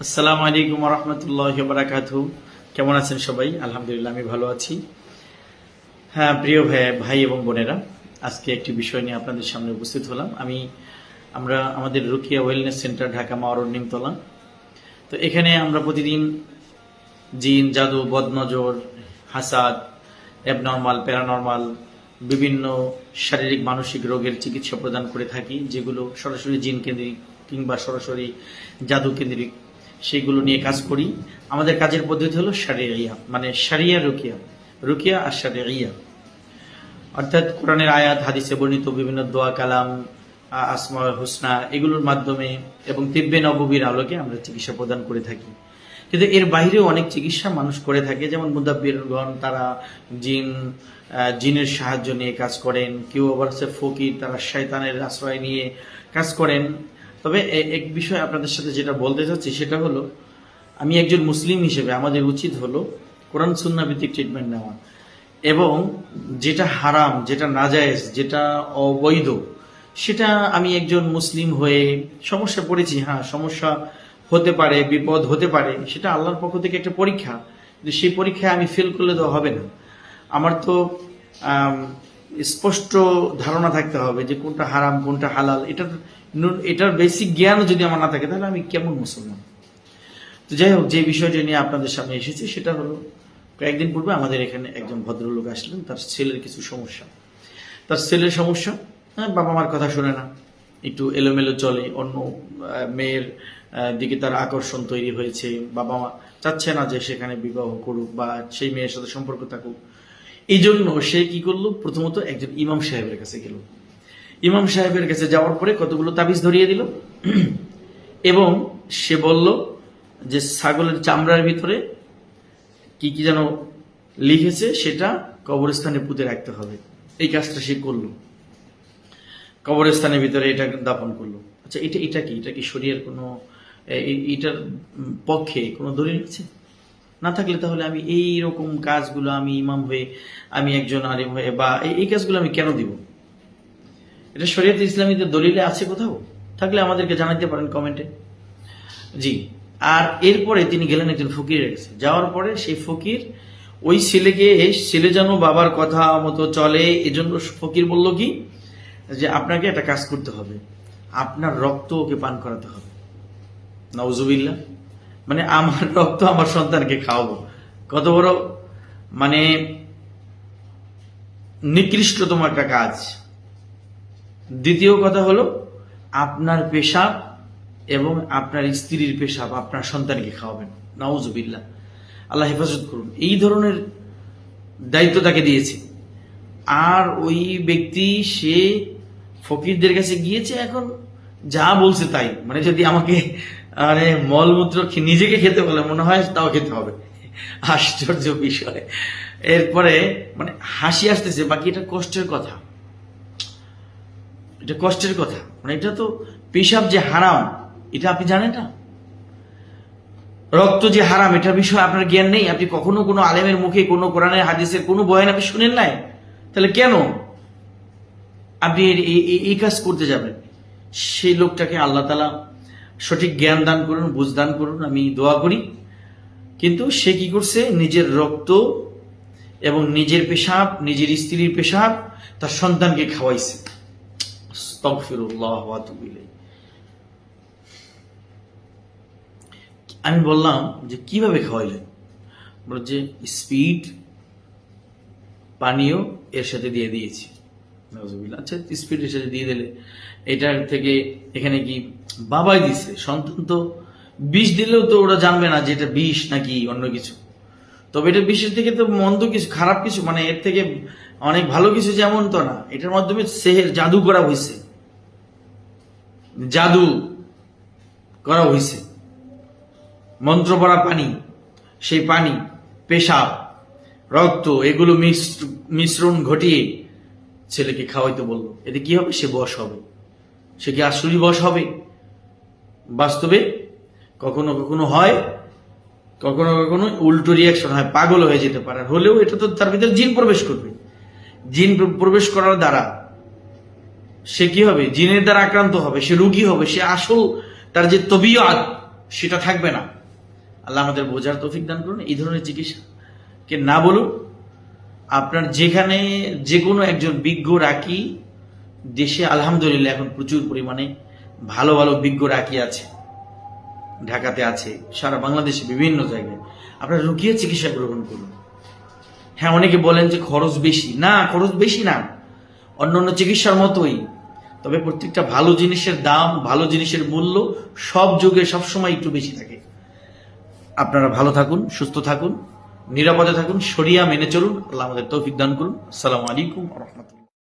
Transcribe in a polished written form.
আসসালামু আলাইকুম ওয়া রাহমাতুল্লাহি ওয়া বারাকাতুহু। কেমন আছেন সবাই? আলহামদুলিল্লাহ আমি ভালো আছি। হ্যাঁ, প্রিয় ভাই এবং বোনেরা, আজকে একটি বিষয় নিয়ে আপনাদের সামনে উপস্থিত হলাম। আমরা আমাদের রুকিয়া ওয়েলনেস সেন্টার, ঢাকা মাওয়ারুর নিমতলা। তো এখানে আমরা প্রতিদিন জিন, জাদু, বদনজর, হাসাদ, অ্যাবনর্মাল, প্যারানর্মাল বিভিন্ন শারীরিক মানসিক রোগের চিকিৎসা প্রদান করে থাকি, যেগুলো সরাসরি জিন কেন্দ্রিক কিংবা সরাসরি জাদু কেন্দ্রিক, সেইগুলো নিয়ে কাজ করি। আমাদের কাজের পদ্ধতি হলো শারিয়া, মানে শারিয়া রুকিয়া, রুকিয়া আর শারিয়া, অর্থাৎ কোরআনের আয়াত, হাদিসে বর্ণিত বিভিন্ন দোয়া কালাম, আসমা হুসনা, এগুলোর মাধ্যমে এবং তিব্বে নববীর আলোকে আমরা চিকিৎসা প্রদান করে থাকি। কিন্তু এর বাইরেও অনেক চিকিৎসা মানুষ করে থাকে, যেমন মুদাব্বিরগণ, তারা জিনের সাহায্য নিয়ে কাজ করেন। কেউ আবার হচ্ছে ফকির, তারা শয়তানের আশ্রয় নিয়ে কাজ করেন। তবে এক বিষয় আপনাদের সাথে যেটা বলতে চাচ্ছি সেটা হলো, আমি একজন মুসলিম হিসেবে আমাদের উচিত হলো কোরআন সুন্নাহ ভিত্তিক ট্রিটমেন্ট নেওয়া, এবং যেটা হারাম, যেটা নাজায়েজ, যেটা অবৈধ, সেটা আমি একজন মুসলিম হয়ে সমস্যা পড়েছি, হ্যাঁ সমস্যা হতে পারে, বিপদ হতে পারে, সেটা আল্লাহর পক্ষ থেকে একটা পরীক্ষা। কিন্তু সেই পরীক্ষায় আমি ফেল করলে তো হবে না। আমার তো স্পষ্ট ধারণা থাকতে হবে যে কোনটা হারাম কোনটা হালাল। এটার বেসিক জ্ঞান যদি আমার না থাকে, তাহলে আমি কেমন মুসলমান? তো যাই হোক, যে বিষয়টি নিয়ে আপনাদের সামনে এসেছি সেটা হলো, কয়েকদিন পূর্বে আমাদের এখানে একজন ভদ্রলোক আসলেন। তার ছেলের কিছু সমস্যা, তার ছেলের সমস্যা, বাবা মার কথা শুনে না, একটু এলোমেলো চলে, অন্য মেয়ের দিকে তার আকর্ষণ তৈরি হয়েছে। বাবা মা চাচ্ছে না যে সেখানে বিবাহ করুক বা সেই মেয়ের সাথে সম্পর্ক থাকুক। এই জন্য সে কি করলো, প্রথমত একজন ইমাম সাহেবের কাছে গেল। ইমাম সাহেবের কাছে যাওয়ার পরে কতগুলো তাবিজ ধরিয়ে দিল, এবং সে বলল যে ছাগলের চামড়ার ভিতরে কি কি যেন লিখেছে, সেটা কবরস্থানে পুঁতে রাখতে হবে। এই কাজটা সে করলো, কবরস্থানের ভিতরে এটা দাফন করলো। আচ্ছা, এটা কি শরীয়তের কোনো এটার পক্ষে কোনো দলিল আছে? না থাকলে তাহলে আমি এই রকম কাজগুলো, আমি ইমাম হয়ে, আমি একজন আলিম হয়ে, বা এই কাজগুলো আমি কেন দিব? এটা শরীয়ত ইসলামীতে দলিলে আছে কোথাও? থাকলে আমাদেরকে জানাতে পারেন কমেন্টে। জি। আর এরপরে তিনি গেলেন একজন ফকিরের কাছে। যাওয়ার পরে সেই ফকির ওই ছেলে যেন বাবার কথা মতো চলে, এজন্য ফকির বলল কি, যে আপনাকে একটা কাজ করতে হবে, আপনার রক্ত ওকে পান করাতে হবে। নাউজুবিল্লাহ, মানে আমার রক্ত আমার সন্তানকে খাওয়াবো, কত বড় মানে নিকৃষ্টতম একটা কাজ। দ্বিতীয় কথা হলো, আপনার পেশাব এবং আপনার স্ত্রীর পেশাব আপনার সন্তানকে খাওয়াবেন। নাউজুবিল্লাহ, আল্লাহ হেফাজত করুন। এই ধরনের দায়িত্ব তাকে দিয়েছে। আর ওই ব্যক্তি সে ফকিরদের কাছে গিয়েছে, এখন যা বলছে তাই, মানে যদি আমাকে মানে মলমূত্র নিজেকে খেতে বলে মনে হয় তাও খেতে হবে। আশ্চর্য বিষয়। এরপরে মানে হাসি আসতেছে, বাকি এটা কষ্টের কথা, এটা কষ্টের কথা। মানে এটা তো পেশাব যে হারাম এটা আপনি জানেন না, রক্ত যে হারাম এটার বিষয়ে আপনার জ্ঞান নেই, আপনি কখনো কোনো আলেমের মুখে, কোনো কোরআনের হাদিসের কোনো বয়ান আপনি শুনেন নাই, তাহলে কেন আপনি এই কাজ করতে যাবেন? সেই লোকটাকে আল্লাহ তাআলা সঠিক জ্ঞান দান করুন, বুঝ দান করুন, আমি দোয়া করি। কিন্তু সে কি করছে, নিজের রক্ত এবং নিজের পেশাব, নিজের স্ত্রীর পেশাব তার সন্তানকে খাওয়াইছে। আস্তাগফিরুল্লাহ ওয়া আতুবু ইলাইহি। আমি বললাম যে কিভাবে খাওয়াইলেন? বলে যে স্পিড পানীয় এর সাথে দিয়ে দিয়েছি। আচ্ছা, স্পিডের সাথে দিয়ে দিলে এটার থেকে এখানে কি বাবাই দিছে, সন্তান তো বিষ দিলেও তো ওরা জানবে না যে এটা বিষ নাকি অন্য কিছু। তবে এটা বিষের থেকে তো মন্দ কিছু, খারাপ কিছু, মানে এর থেকে অনেক ভালো কিছু যেমন তো না। এটার মাধ্যমে সেহের জাদু করা হয়েছে, জাদু করা হয়েছে। মন্ত্র পড়া পানি, সেই পানি, পেশাব, রক্ত, এগুলো মিশ্রণ ঘটিয়ে ছেলেকে খাওয়াইতে বললো। এতে কি হবে? সে বশ হবে। সে কি আসলেই বশ হবে? বাস্তবে কখনো কখনো হয়, কখনো কখনো উল্টো রিয়াকশন হয়, পাগল হয়ে যেতে পারে। হলেও এটা তো তার ভিতরে জিন প্রবেশ করবে। জিন প্রবেশ করার দ্বারা সে কি হবে? জিনের দ্বারা আক্রান্ত হবে, সে রোগী হবে, সে আসল তার যে তবিয়ত সেটা থাকবে না। আল্লাহ আমাদের বোঝার তৌফিক দান করুন। এই ধরনের চিকিৎসাকে না বলুন। আপনার যেখানে যে কোনো একজন বিজ্ঞ রাকি, দেশে আলহামদুলিল্লাহ এখন প্রচুর পরিমাণে ভালো ভালো বিজ্ঞ রাকি আছে, ঢাকাতে আছে, সারা বাংলাদেশে বিভিন্ন জায়গায়। আপনারা রুকিয়া চিকিৎসা গ্রহণ করুন। হ্যাঁ, অনেকে বলেন যে খরচ বেশি। না, খরচ বেশি না, অন্যান্য চিকিৎসার মতোই। তবে প্রত্যেকটা ভালো জিনিসের দাম, ভালো জিনিসের মূল্য সব যুগে সবসময় একটু বেশি থাকে। আপনারা ভালো থাকুন, সুস্থ থাকুন, নিরাপদে থাকুন, শরিয়া মেনে চলুন। আল্লাহ আমাদের তৌফিক দান করুন। আসসালামু আলাইকুম ওয়া রাহমাতুল্লাহ।